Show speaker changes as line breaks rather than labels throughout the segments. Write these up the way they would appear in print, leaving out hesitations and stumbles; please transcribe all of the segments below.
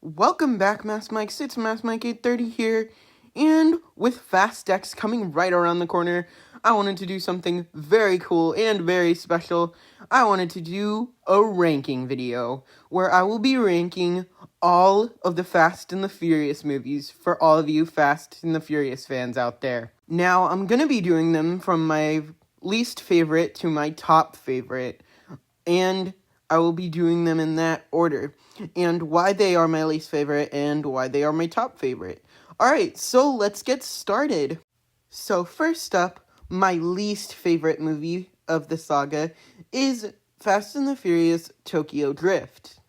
Welcome back, Mass Mikes. It's Mass Mike 830 here, and with Fast X coming right around the corner, I wanted to do something very cool and very special. I wanted to do a ranking video, where I will be ranking all of the Fast and the Furious movies for all of you Fast and the Furious fans out there. Now, I'm gonna be doing them from my least favorite to my top favorite, and I will be doing them in that order, and why they are my least favorite and why they are my top favorite. Alright, so let's get started. So first up, my least favorite movie of the saga is Fast and the Furious Tokyo Drift.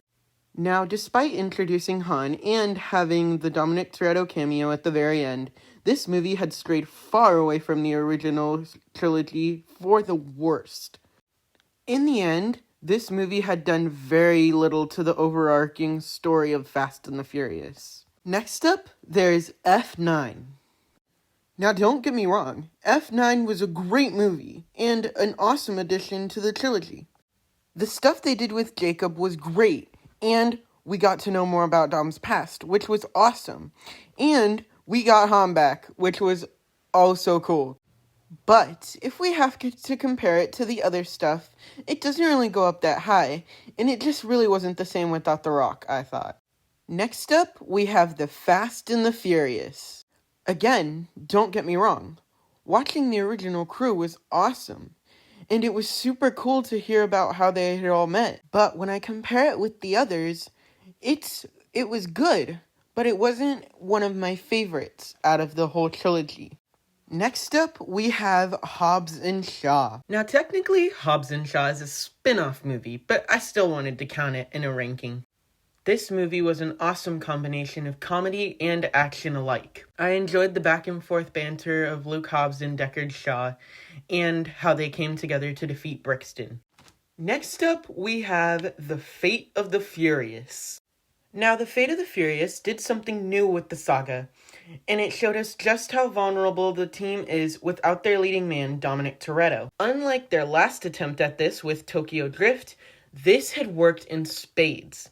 Now, despite introducing Han and having the Dominic Toretto cameo at the very end, this movie had strayed far away from the original trilogy for the worst. In the end, this movie had done very little to the overarching story of Fast and the Furious. Next up, there's F9. Now, don't get me wrong, F9 was a great movie and an awesome addition to the trilogy. The stuff they did with Jacob was great, and we got to know more about Dom's past, which was awesome. And we got Han back, which was also cool. But if we have to compare it to the other stuff, it doesn't really go up that high, and it just really wasn't the same without The Rock, I thought. Next up, we have The Fast and the Furious. Again, don't get me wrong, watching the original crew was awesome, and it was super cool to hear about how they had all met. But when I compare it with the others, it was good, but it wasn't one of my favorites out of the whole trilogy. Next up, we have Hobbs and Shaw. Now, technically, Hobbs and Shaw is a spin-off movie, but I still wanted to count it in a ranking. This movie was an awesome combination of comedy and action alike. I enjoyed the back-and-forth banter of Luke Hobbs and Deckard Shaw, and how they came together to defeat Brixton. Next up, we have The Fate of the Furious. Now, The Fate of the Furious did something new with the saga, and it showed us just how vulnerable the team is without their leading man, Dominic Toretto. Unlike their last attempt at this with Tokyo Drift, this had worked in spades.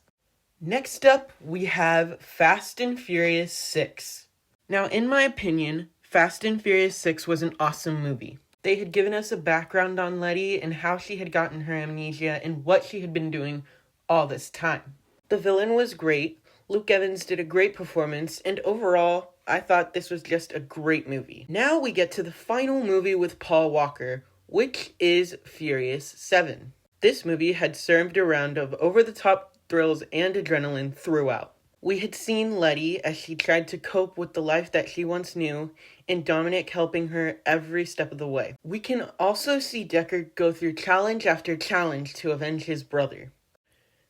Next up, we have Fast and Furious 6. Now, in my opinion, Fast and Furious 6 was an awesome movie. They had given us a background on Letty and how she had gotten her amnesia and what she had been doing all this time. The villain was great, Luke Evans did a great performance, and overall, I thought this was just a great movie. Now we get to the final movie with Paul Walker, which is Furious 7. This movie had served a round of over-the-top thrills and adrenaline throughout. We had seen Letty as she tried to cope with the life that she once knew, and Dominic helping her every step of the way. We can also see Deckard go through challenge after challenge to avenge his brother.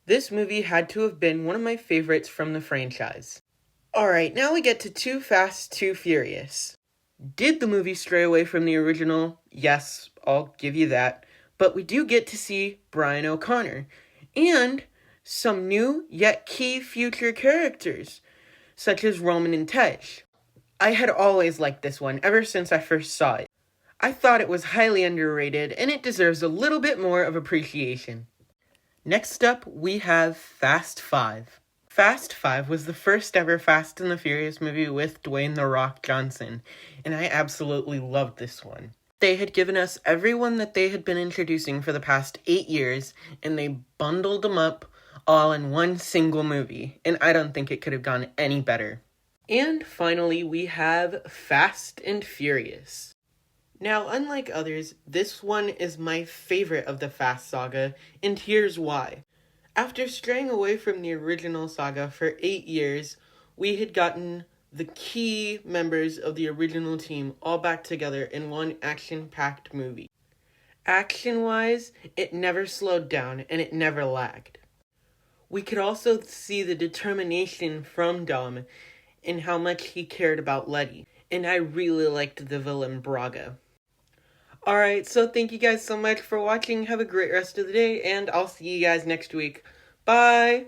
This movie had to have been one of my favorites from the franchise. Alright, now we get to Too Fast, Too Furious. Did the movie stray away from the original? Yes, I'll give you that. But we do get to see Brian O'Connor, and some new yet key future characters, such as Roman and Tej. I had always liked this one ever since I first saw it. I thought it was highly underrated, and it deserves a little bit more of appreciation. Next up, we have Fast 5. Fast 5 was the first ever Fast and the Furious movie with Dwayne "The Rock" Johnson, and I absolutely loved this one. They had given us everyone that they had been introducing for the past 8 years, and they bundled them up all in one single movie, and I don't think it could have gone any better. And finally, we have Fast and Furious. Now, unlike others, this one is my favorite of the Fast saga, and here's why. After straying away from the original saga for 8 years, we had gotten the key members of the original team all back together in one action-packed movie. Action-wise, it never slowed down, and it never lagged. We could also see the determination from Dom and how much he cared about Letty, and I really liked the villain Braga. Alright, so thank you guys so much for watching. Have a great rest of the day, and I'll see you guys next week. Bye!